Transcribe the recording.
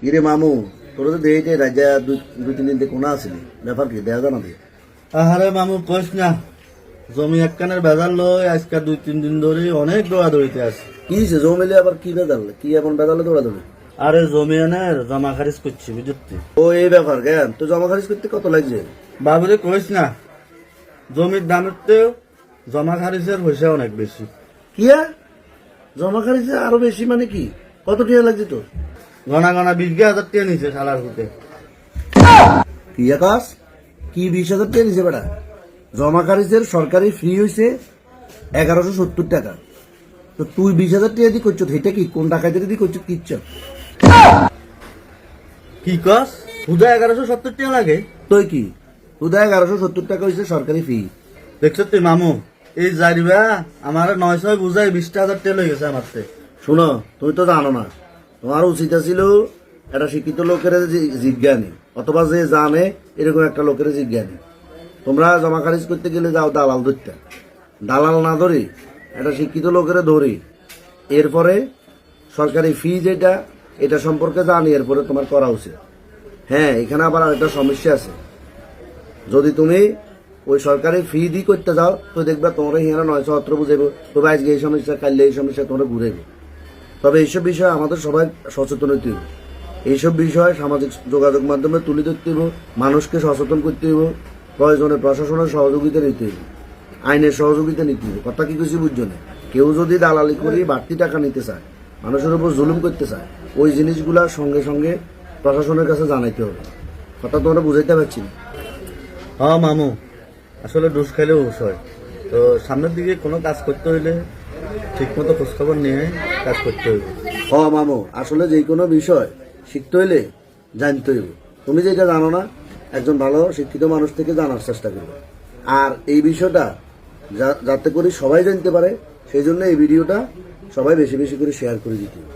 কিরে মামু, তোর তো দেখে রাজা দুই তিন দিন কোনা আসিলি, ব্যাপার কি দেয়া জানা দে। আহারে মামু কইস না, জমি একখানের বেজার লই আজকে 2-3 দিন ধরে অনেক দৌড়াদৌড়িতে আছে। কি হয়েছে জমিলে আবার কি বেদাল, কি এমন বেদালে দৌড়া দৌড়ি? আরে জমি এনের জমা খারিজ করছি বুঝলি। ও এই ব্যাপার জ্ঞান, তো জমা খারিজ করতে কত লাগছে? বাবুরে কইস না, জমির দামের চেয়েও জমা খারিজের পয়সা অনেক বেশি। কি জমা খারিজে আরো বেশি মানে কি? কত টাকা লাগছে তোর? ঘনা ঘনা 20,000 টাকা নিছে শালার হুতে। কি আকাশ, কি 20,000 টাকা নিছে বেটা? জমা খারিজের সরকারি ফি হয়েছে 1170 টাকা। তো তুই 20,000 টাকা দিয়ে করছো, এটা কি কোন টাকাতে দিয়ে করছো কিচ্ছু? কি কস? হুদা 1170 টাকা লাগে? তুই কি তুই 1170 টাকা হয়েছে সরকারি ফি। দেখছ তুই মামু, এই যাইবা আমার 900 বুঝাই 20,000 টাকা লই গেছে আমার থেকে। শোনো, তুমি তো জানো না, তোমার উচিত ছিল একটা শিক্ষিত লোকের জিজ্ঞানী, অথবা যে জানে এরকম একটা লোকের জিজ্ঞানী। তোমরা জমা খারিজ করতে গেলে যাও দালাল ধরতে, দালাল না ধরে একটা শিক্ষিত লোকের ধরে এরপরে সরকারি ফি যেটা এটা সম্পর্কে জানি, এরপরে তোমার করা উচিত। হ্যাঁ, এখানে আবার আরেকটা সমস্যা আছে। যদি তুমি ওই সরকারি ফি দিয়ে করতে যাও তো দেখবা তোমরা হিয়ারা 917 বুঝাইব, তবে আজকে এই সমস্যা, কালকে এই সমস্যা, তোমরা ঘুরাইব। তবে এইসব বিষয়ে আমাদের সবাই সচেতন হইতে হইব। এইসব বিষয় সামাজিক যোগাযোগ মাধ্যমে তুলে ধরতে হইব, মানুষকে সচেতন করতে হইব, প্রয়োজনে প্রশাসনের সহযোগিতা নিতে হইব, আইনের সহযোগিতা নিতে হইব। কথা কি কিছু বুঝছো না? কেউ যদি দালালি করে বাড়তি টাকা নিতে চায়, মানুষের উপর জুলুম করতে চায়, ওই জিনিসগুলা সঙ্গে সঙ্গে প্রশাসনের কাছে জানাইতে হবে। কথা তোমরা বুঝাইতে পারছি না? হ্যাঁ মামু, আসলে ডোজ খাইলেও হুশ হয়। তো সামনের দিকে কোনো কাজ করতে হইলে ঠিক মতো খোঁজখবর নিয়ে কাজ করতে হইবে। মামু, আসলে যে কোনো বিষয় শিখতে হইলে জানতে হইব। তুমি যেটা জানো না, একজন ভালো শিক্ষিত মানুষ থেকে জানার চেষ্টা করবে। আর এই বিষয়টা যাতে করে সবাই জানতে পারে, সেই জন্য এই ভিডিওটা সবাই বেশি বেশি করে শেয়ার করে দিতে হবে।